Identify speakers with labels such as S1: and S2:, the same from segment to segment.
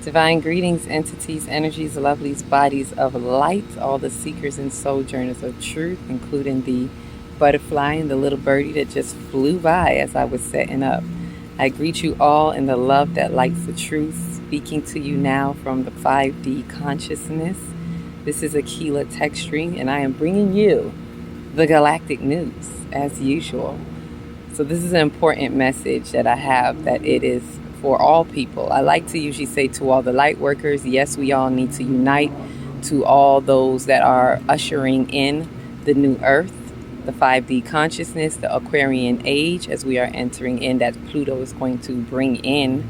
S1: Divine greetings, entities, energies, lovelies, bodies of light, all the seekers and sojourners of truth, including the butterfly and the little birdie that just flew by as I was setting up. I greet you all in the love that lights the truth, speaking to you now from the 5D consciousness. This is Aquila Textring, and I am bringing you the galactic news, as usual. So this is an important message that I have, that it is for all people. I like to usually say to all the light workers, yes, we all need to unite. To all those that are ushering in the new earth, the 5D consciousness, the Aquarian age, as we are entering in, that Pluto is going to bring in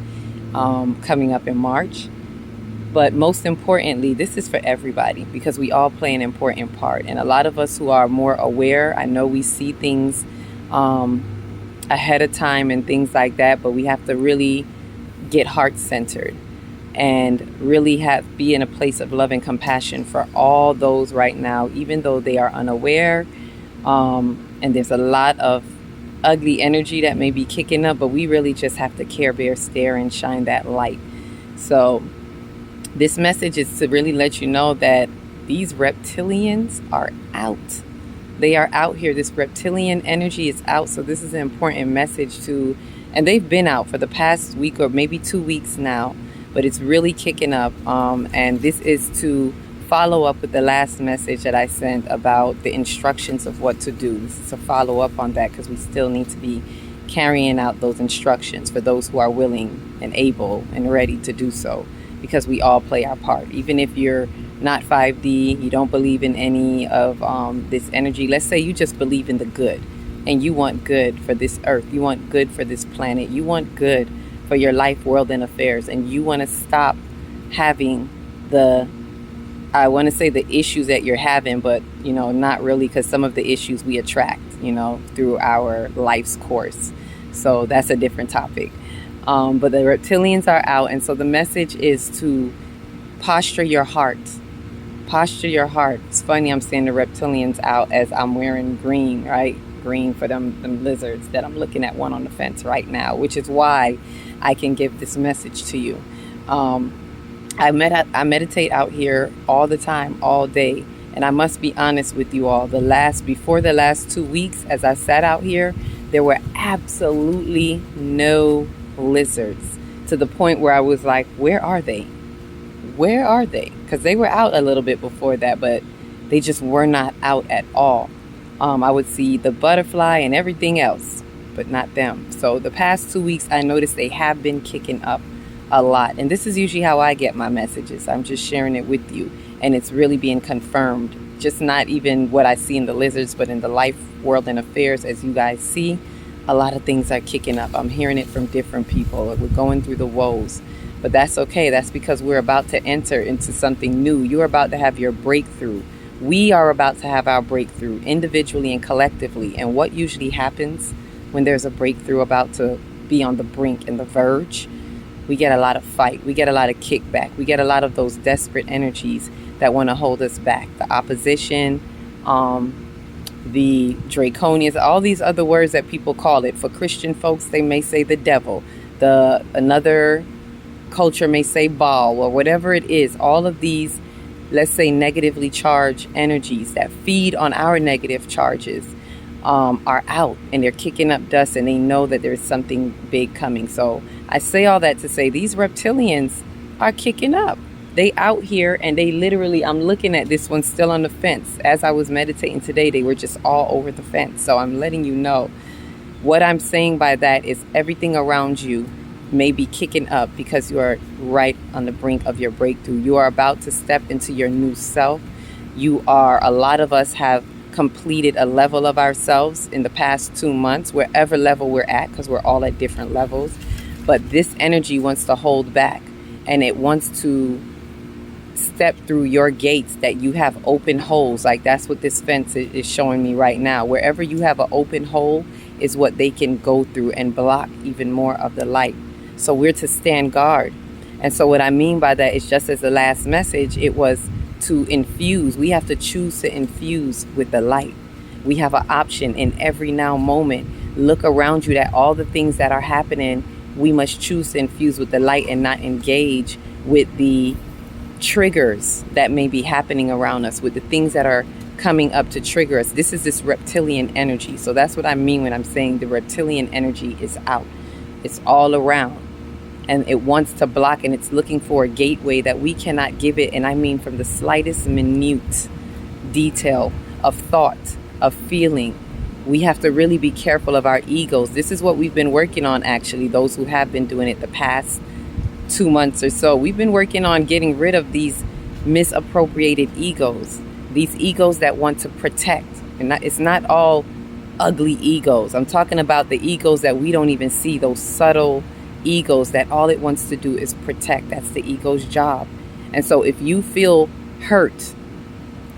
S1: coming up in March. But most importantly, this is for everybody, because we all play an important part. And a lot of us who are more aware, I know we see things ahead of time and things like that, but we have to really get heart-centered and really be in a place of love and compassion for all those right now, even though they are unaware. And there's a lot of ugly energy that may be kicking up, but we really just have to care, bear, stare, and shine that light. So this message is to really let you know that these reptilians are out. They are out here. This reptilian energy is out. So this is an important message to, and they've been out for the past week or maybe 2 weeks now, but it's really kicking up. And this is to follow up with the last message that I sent about the instructions of what to do. This is to follow up on that, because we still need to be carrying out those instructions for those who are willing and able and ready to do so, because we all play our part. Even if you're not 5D, you don't believe in any of this energy. Let's say you just believe in the good, and you want good for this earth. You want good for this planet. You want good for your life, world, and affairs. And you want to stop having I want to say the issues that you're having, but, not really, because some of the issues we attract, through our life's course. So that's a different topic. But the reptilians are out. And so the message is to posture your heart. Posture your heart. It's funny, I'm seeing the reptilians out as I'm wearing green, right? Green for them lizards that I'm looking at, one on the fence right now, which is why I can give this message to you. I meditate out here all the time, all day. And I must be honest with you all, before the last 2 weeks, as I sat out here, there were absolutely no lizards, to the point where I was like, where are they? Where are they? Because they were out a little bit before that, but they just were not out at all. I would see the butterfly and everything else, but not them. So the past 2 weeks, I noticed they have been kicking up a lot. And this is usually how I get my messages. I'm just sharing it with you. And it's really being confirmed. Just not even what I see in the lizards, but in the life, world, and affairs. As you guys see, a lot of things are kicking up. I'm hearing it from different people. We're going through the woes. But that's okay. That's because we're about to enter into something new. You're about to have your breakthrough. We are about to have our breakthrough, individually and collectively. And what usually happens when there's a breakthrough about to be on the brink and the verge? We get a lot of fight. We get a lot of kickback. We get a lot of those desperate energies that want to hold us back. The opposition, the draconians, all these other words that people call it. For Christian folks, they may say the devil. Another culture may say Baal, or whatever it is. All of these, let's say, negatively charged energies that feed on our negative charges are out, and they're kicking up dust, and they know that there's something big coming. So I say all that to say these reptilians are kicking up. They out here, and they literally, I'm looking at this one still on the fence. As I was meditating today, they were just all over the fence. So I'm letting you know what I'm saying by that is everything around you may be kicking up, because you are right on the brink of your breakthrough. You are about to step into your new self. A lot of us have completed a level of ourselves in the past 2 months, wherever level we're at, because we're all at different levels. But this energy wants to hold back, and it wants to step through your gates that you have open holes. Like that's what this fence is showing me right now. Wherever you have an open hole is what they can go through and block even more of the light. So we're to stand guard. And so what I mean by that is, just as the last message, it was to infuse. We have to choose to infuse with the light. We have an option in every now moment. Look around you, that all the things that are happening, we must choose to infuse with the light and not engage with the triggers that may be happening around us, with the things that are coming up to trigger us. This is this reptilian energy. So that's what I mean when I'm saying the reptilian energy is out. It's all around. And it wants to block, and it's looking for a gateway that we cannot give it. And I mean from the slightest minute detail of thought, of feeling. We have to really be careful of our egos. This is what we've been working on, actually, those who have been doing it the past 2 months or so. We've been working on getting rid of these misappropriated egos, these egos that want to protect. And it's not all ugly egos. I'm talking about the egos that we don't even see, those subtle egos that all it wants to do is protect. That's the ego's job. And so if you feel hurt,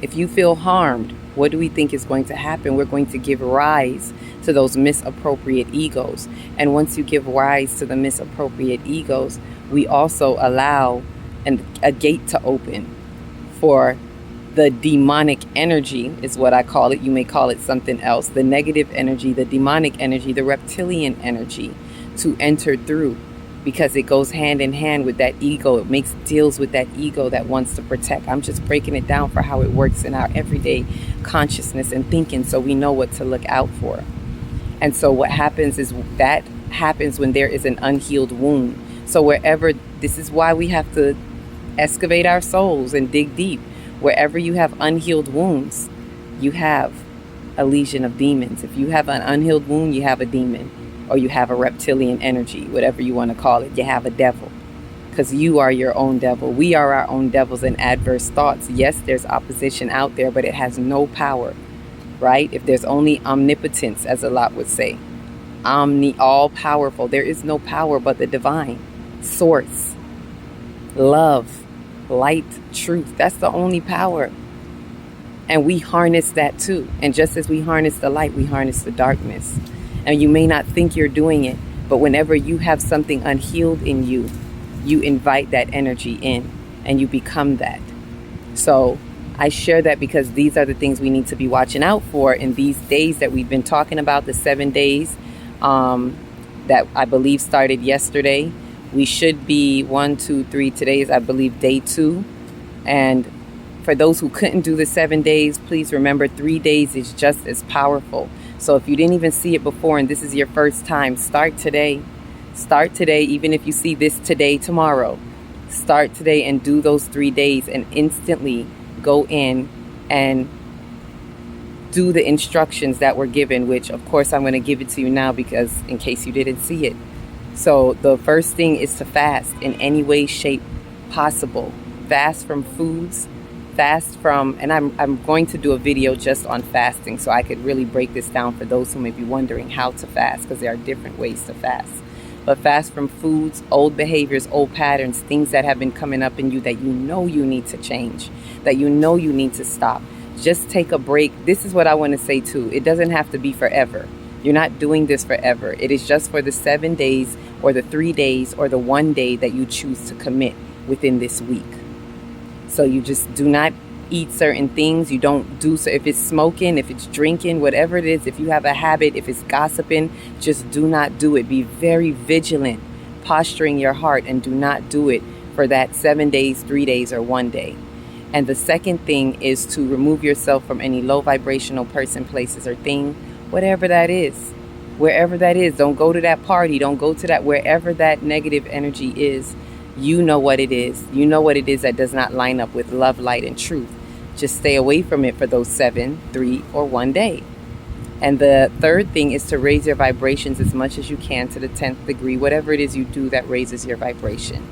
S1: if you feel harmed, what do we think is going to happen? We're going to give rise to those misappropriate egos. And once you give rise to the misappropriate egos, we also allow a gate to open for the demonic energy, is what I call it. You may call it something else. The negative energy, the demonic energy, the reptilian energy to enter through, because it goes hand in hand with that ego. It makes deals with that ego that wants to protect. I'm just breaking it down for how it works in our everyday consciousness and thinking, so we know what to look out for. And so what happens is that happens when there is an unhealed wound. So wherever, this is why we have to excavate our souls and dig deep. Wherever you have unhealed wounds, you have a legion of demons. If you have an unhealed wound, you have a demon, or you have a reptilian energy, whatever you want to call it. You have a devil, because you are your own devil. We are our own devils and adverse thoughts. Yes, there's opposition out there, but it has no power, right? If there's only omnipotence, as a lot would say, all powerful, there is no power but the divine source, love, light, truth. That's the only power. And we harness that too. And just as we harness the light, we harness the darkness. And you may not think you're doing it, but whenever you have something unhealed in you, you invite that energy in and you become that. So I share that because these are the things we need to be watching out for in these days that we've been talking about, the 7 days that I believe started yesterday. We should be 1, 2, 3. Today is, I believe, day 2. And for those who couldn't do the 7 days, please remember 3 days is just as powerful. So if you didn't even see it before and this is your first time, start today. Start today, even if you see this today, tomorrow. Start today and do those 3 days and instantly go in and do the instructions that were given, which of course I'm going to give it to you now because in case you didn't see it. So the first thing is to fast in any way, shape possible. Fast from foods, fast from, and I'm going to do a video just on fasting so I could really break this down for those who may be wondering how to fast, because there are different ways to fast. But fast from foods, old behaviors, old patterns, things that have been coming up in you that you know you need to change, that you know you need to stop. Just take a break. This is what I want to say too. It doesn't have to be forever. You're not doing this forever. It is just for the 7 days or the 3 days or the 1 day that you choose to commit within this week. So you just do not eat certain things. You don't do so. If it's smoking, if it's drinking, whatever it is, if you have a habit, if it's gossiping, just do not do it. Be very vigilant, posturing your heart, and do not do it for that 7 days, 3 days, or 1 day. And the second thing is to remove yourself from any low vibrational person, places, or thing, whatever that is. Wherever that is, don't go to that party. Don't go to that, wherever that negative energy is. You know what it is. You know what it is that does not line up with love, light, and truth. Just stay away from it for those 7, 3, or 1 day. And the third thing is to raise your vibrations as much as you can to the 10th degree, whatever it is you do that raises your vibration.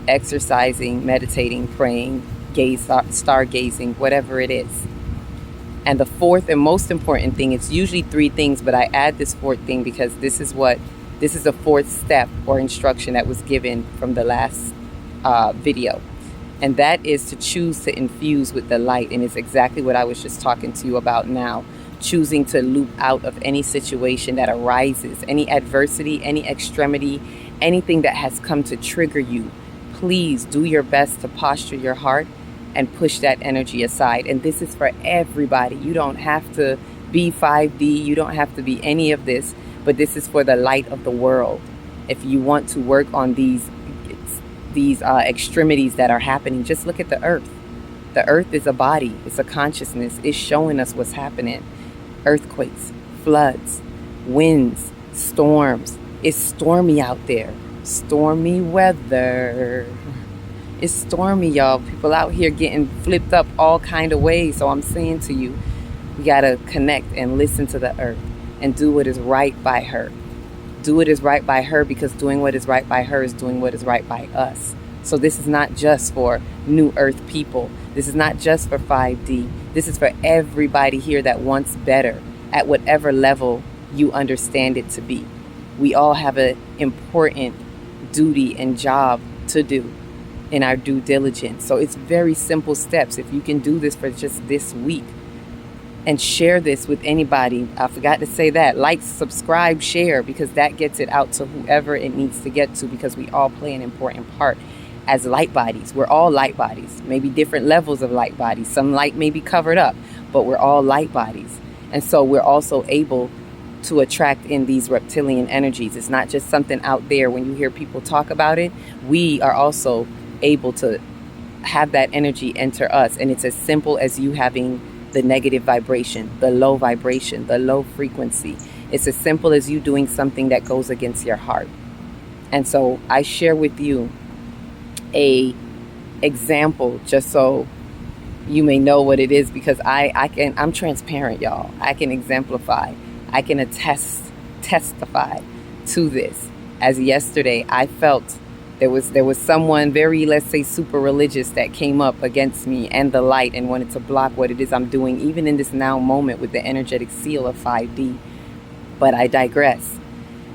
S1: Exercising, meditating, praying, stargazing, whatever it is. And the fourth and most important thing, it's usually 3 things, but I add this 4th thing because this is the 4th step or instruction that was given from the last video. And that is to choose to infuse with the light. And it's exactly what I was just talking to you about now. Choosing to loop out of any situation that arises, any adversity, any extremity, anything that has come to trigger you. Please do your best to posture your heart and push that energy aside. And this is for everybody. You don't have to be 5D. You don't have to be any of this. But this is for the light of the world. If you want to work on these extremities that are happening. Just look at the earth. The earth is a body. It's a consciousness. It's showing us what's happening. Earthquakes, floods, winds, storms. It's stormy out there. Stormy weather. It's stormy, y'all. People out here getting flipped up all kind of ways. So I'm saying to you, we got to connect and listen to the earth and do what is right by her. Do what is right by her, because doing what is right by her is doing what is right by us. So this is not just for New Earth people. This is not just for 5D. This is for everybody here that wants better at whatever level you understand it to be. We all have an important duty and job to do in our due diligence. So it's very simple steps. If you can do this for just this week and share this with anybody. I forgot to say that. Like, subscribe, share, because that gets it out to whoever it needs to get to, because we all play an important part as light bodies. We're all light bodies, maybe different levels of light bodies. Some light may be covered up, but we're all light bodies. And so we're also able to attract in these reptilian energies. It's not just something out there when you hear people talk about it. We are also able to have that energy enter us. And it's as simple as you having the negative vibration, the low vibration, the low frequency. It's as simple as you doing something that goes against your heart. And so I share with you a example just so you may know what it is, because I'm transparent, y'all. I can exemplify. I can testify to this. As yesterday, I felt there was someone very, let's say, super religious that came up against me and the light and wanted to block what it is I'm doing, even in this now moment with the energetic seal of 5D. But I digress.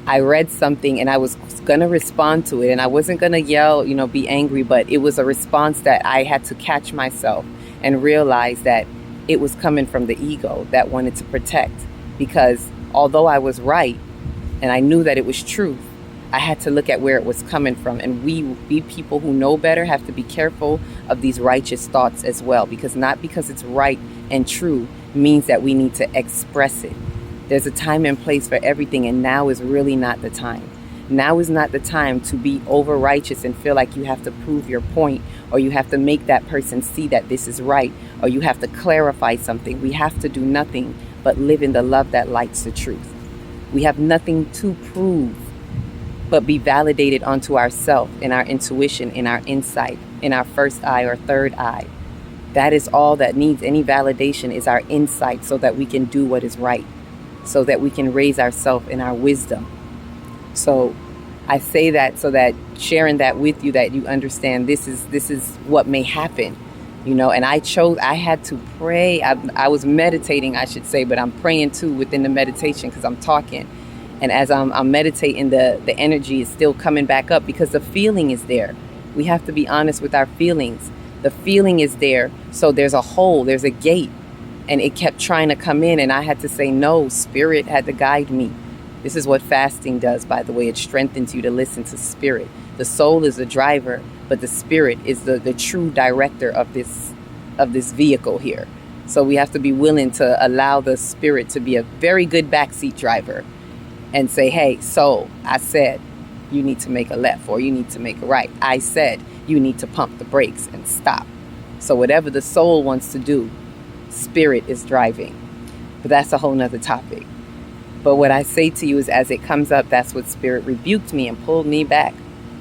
S1: I read something and I was going to respond to it, and I wasn't going to yell, be angry, but it was a response that I had to catch myself and realize that it was coming from the ego that wanted to protect. Because although I was right and I knew that it was truth, I had to look at where it was coming from. And we people who know better have to be careful of these righteous thoughts as well, because not because it's right and true means that we need to express it. There's a time and place for everything, and now is really not the time. Now is not the time to be over righteous and feel like you have to prove your point, or you have to make that person see that this is right, or you have to clarify something. We have to do nothing but live in the love that lights the truth. We have nothing to prove, but be validated onto ourself, in our intuition, in our insight, in our first eye or third eye. That is all that needs any validation, is our insight, so that we can do what is right, so that we can raise ourselves in our wisdom. So I say that so that sharing that with you, that you understand this is what may happen, and I had to pray. I was meditating, I should say, but I'm praying too within the meditation, because I'm talking. And as I'm meditating, the energy is still coming back up, because the feeling is there. We have to be honest with our feelings. The feeling is there. So there's a hole, there's a gate, and it kept trying to come in. And I had to say, no, spirit had to guide me. This is what fasting does, by the way. It strengthens you to listen to spirit. The soul is the driver, but the spirit is the true director of this vehicle here. So we have to be willing to allow the spirit to be a very good backseat driver and say, hey, soul, I said you need to make a left, or you need to make a right. I said you need to pump the brakes and stop. So whatever the soul wants to do, spirit is driving. But that's a whole nother topic. But what I say to you is, as it comes up, that's what spirit rebuked me and pulled me back.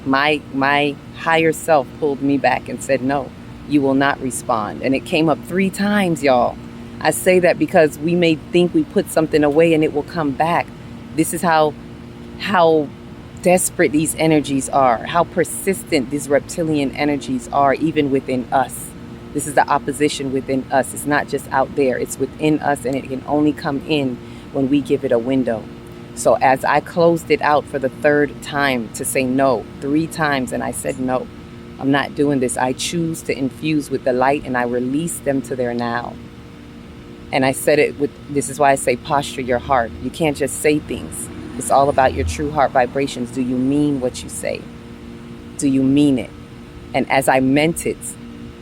S1: My higher self pulled me back and said, no, you will not respond. And it came up 3 times, y'all. I say that because we may think we put something away and it will come back. This is how desperate these energies are, how persistent these reptilian energies are, even within us. This is the opposition within us. It's not just out there. It's within us, and it can only come in when we give it a window. So as I closed it out for the 3rd time to say no, 3 times, and I said, no, I'm not doing this. I choose to infuse with the light, and I release them to their now. And I said it with, this is why I say posture your heart. You can't just say things. It's all about your true heart vibrations. Do you mean what you say? Do you mean it? And as I meant it,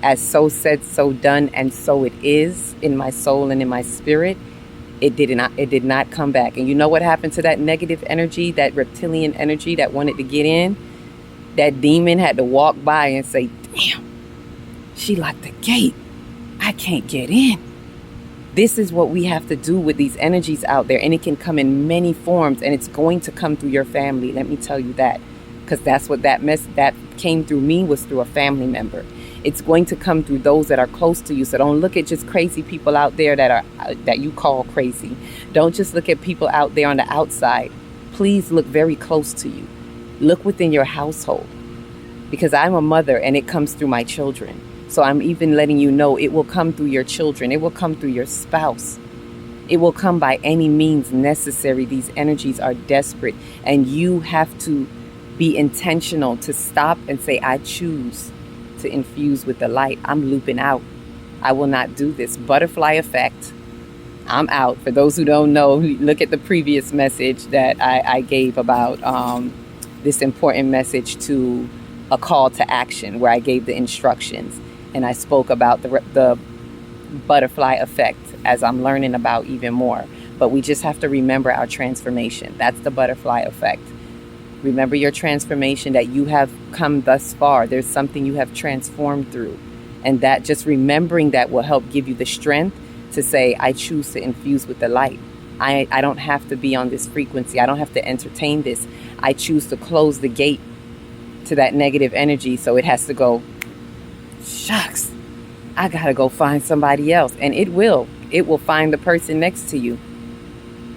S1: as so said, so done, and so it is in my soul and in my spirit, it did not come back. And you know what happened to that negative energy, that reptilian energy that wanted to get in? That demon had to walk by and say, damn, she locked the gate. I can't get in. This is what we have to do with these energies out there. And it can come in many forms, and it's going to come through your family. Let me tell you that. Because that's what that came through me, was through a family member. It's going to come through those that are close to you. So don't look at just crazy people out there that you call crazy. Don't just look at people out there on the outside. Please look very close to you. Look within your household. Because I'm a mother, and it comes through my children. So I'm even letting you know it will come through your children. It will come through your spouse. It will come by any means necessary. These energies are desperate. And you have to be intentional to stop and say, I choose to infuse with the light. I'm looping out. I will not do this. Butterfly effect. I'm out. For those who don't know, look at the previous message that I gave about this important message to a call to action, where I gave the instructions and I spoke about the butterfly effect as I'm learning about even more. But we just have to remember our transformation. That's the butterfly effect. Remember your transformation, that you have come thus far. There's something you have transformed through. And that, just remembering that, will help give you the strength to say, I choose to infuse with the light. I don't have to be on this frequency. I don't have to entertain this. I choose to close the gate to that negative energy. So it has to go, shucks, I got to go find somebody else. And it will find the person next to you.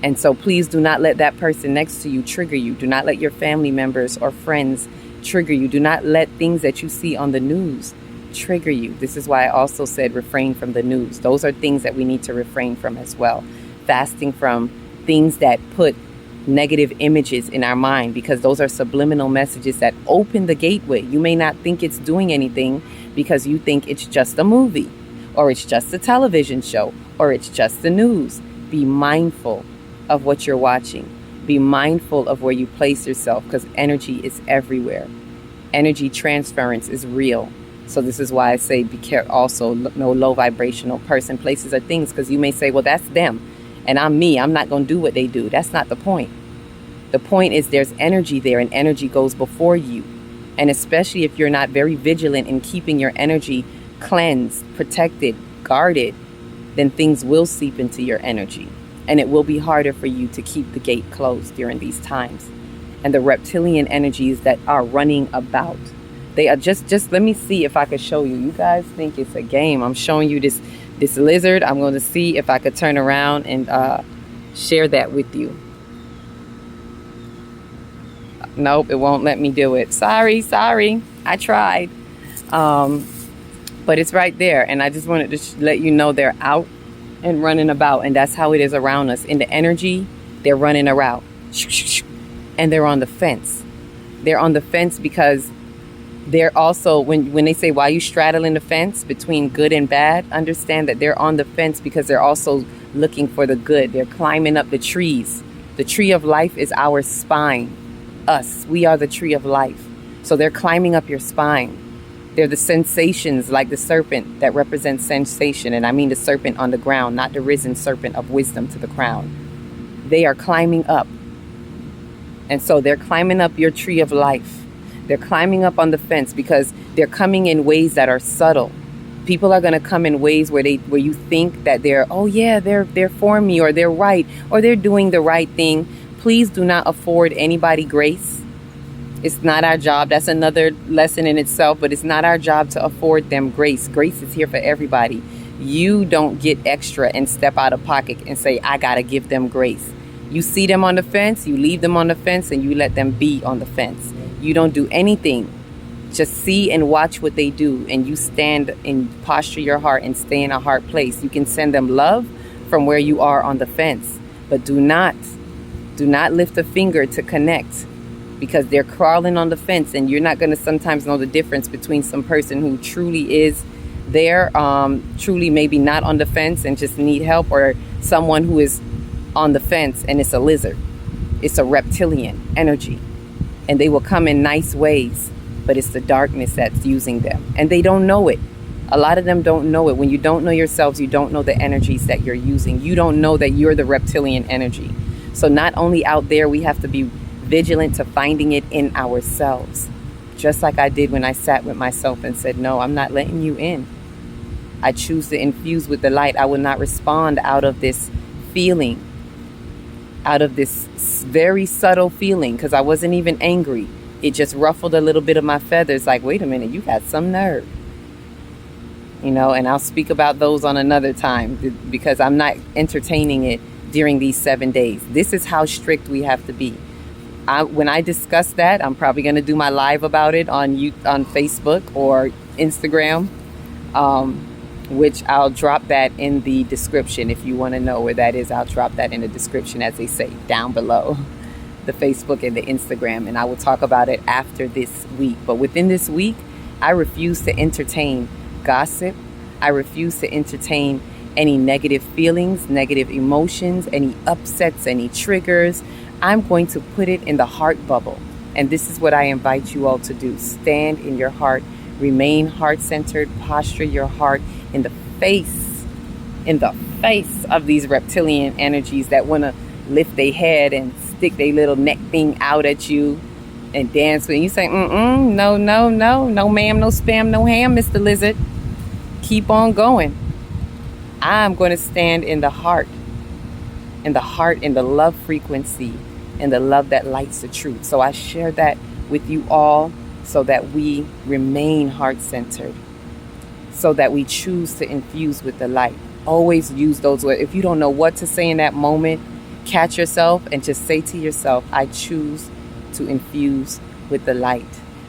S1: And so please do not let that person next to you trigger you. Do not let your family members or friends trigger you. Do not let things that you see on the news trigger you. This is why I also said refrain from the news. Those are things that we need to refrain from as well. Fasting from things that put negative images in our mind, because those are subliminal messages that open the gateway. You may not think it's doing anything because you think it's just a movie, or it's just a television show, or it's just the news. Be mindful of what you're watching. Be mindful of where you place yourself, because energy is everywhere. Energy transference is real. So this is why I say be careful. Also, no low vibrational person, places, or things, because you may say, well, that's them and I'm me. I'm not going to do what they do. That's not the point. The point is there's energy there, and energy goes before you. And especially if you're not very vigilant in keeping your energy cleansed, protected, guarded, then things will seep into your energy. And it will be harder for you to keep the gate closed during these times. And the reptilian energies that are running about, they are just let me see if I could show you. You guys think it's a game. I'm showing you this lizard. I'm going to see if I could turn around and share that with you. Nope, it won't let me do it. Sorry. I tried. But it's right there. And I just wanted to let you know they're out and running about. And that's how it is around us. In the energy, they're running around. And they're on the fence. They're on the fence because they're also, when they say, why are you straddling the fence between good and bad? Understand that they're on the fence because they're also looking for the good. They're climbing up the trees. The tree of life is our spine. Us. We are the tree of life. So they're climbing up your spine. They're the sensations, like the serpent that represents sensation. And I mean the serpent on the ground, not the risen serpent of wisdom to the crown. They are climbing up. And so they're climbing up your tree of life. They're climbing up on the fence because they're coming in ways that are subtle. People are going to come in ways where you think that they're for me, or they're right, or they're doing the right thing. Please do not afford anybody grace. It's not our job. That's another lesson in itself, but it's not our job to afford them grace. Grace is here for everybody. You don't get extra and step out of pocket and say, I got to give them grace. You see them on the fence, you leave them on the fence, and you let them be on the fence. You don't do anything. Just see and watch what they do, and you stand and posture your heart and stay in a heart place. You can send them love from where you are on the fence, but do not lift a finger to connect, because they're crawling on the fence, and you're not going to sometimes know the difference between some person who truly is there, truly maybe not on the fence and just need help, or someone who is on the fence and it's a lizard. It's a reptilian energy, and they will come in nice ways, but it's the darkness that's using them, and they don't know it. A lot of them don't know it. When you don't know yourselves, you don't know the energies that you're using. You don't know that you're the reptilian energy. So not only out there, we have to be vigilant to finding it in ourselves. just like I did when I sat with myself and said, no, I'm not letting you in. I choose to infuse with the light. I will not respond out of this feeling, out of this very subtle feeling, because I wasn't even angry. It just ruffled a little bit of my feathers, like, wait a minute, you got some nerve. And I'll speak about those on another time, because I'm not entertaining it during these 7 days. This is how strict we have to be. When I discuss that, I'm probably going to do my live about it on Facebook or Instagram, which I'll drop that in the description. If you want to know where that is, I'll drop that in the description, as they say, down below, the Facebook and the Instagram. And I will talk about it after this week. But within this week, I refuse to entertain gossip. I refuse to entertain any negative feelings, negative emotions, any upsets, any triggers. I'm going to put it in the heart bubble. And this is what I invite you all to do. Stand in your heart. Remain heart-centered. Posture your heart in the face of these reptilian energies that want to lift their head and stick their little neck thing out at you and dance with you. You say, no, no, no, no ma'am, no spam, no ham, Mr. Lizard. Keep on going. I'm going to stand in the heart, in the love frequency, in the love that lights the truth. So I share that with you all so that we remain heart-centered, so that we choose to infuse with the light. Always use those words. If you don't know what to say in that moment, catch yourself and just say to yourself, I choose to infuse with the light.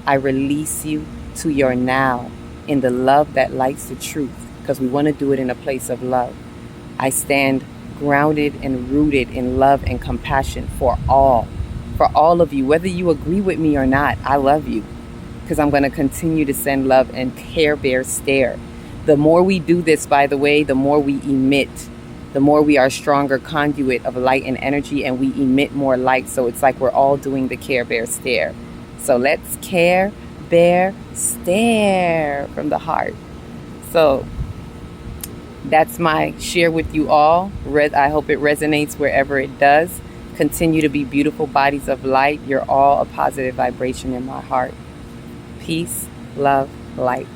S1: I release you to your now in the love that lights the truth, because we want to do it in a place of love. I stand grounded and rooted in love and compassion for all of you, whether you agree with me or not. I love you, because I'm going to continue to send love and Care Bear stare. The more we do this, by the way, the more we emit, the more we are a stronger conduit of light and energy, and we emit more light. So it's like we're all doing the Care Bear stare. So let's Care Bear stare from the heart. So that's my share with you all. I hope it resonates wherever it does. Continue to be beautiful bodies of light. You're all a positive vibration in my heart. Peace, love, light.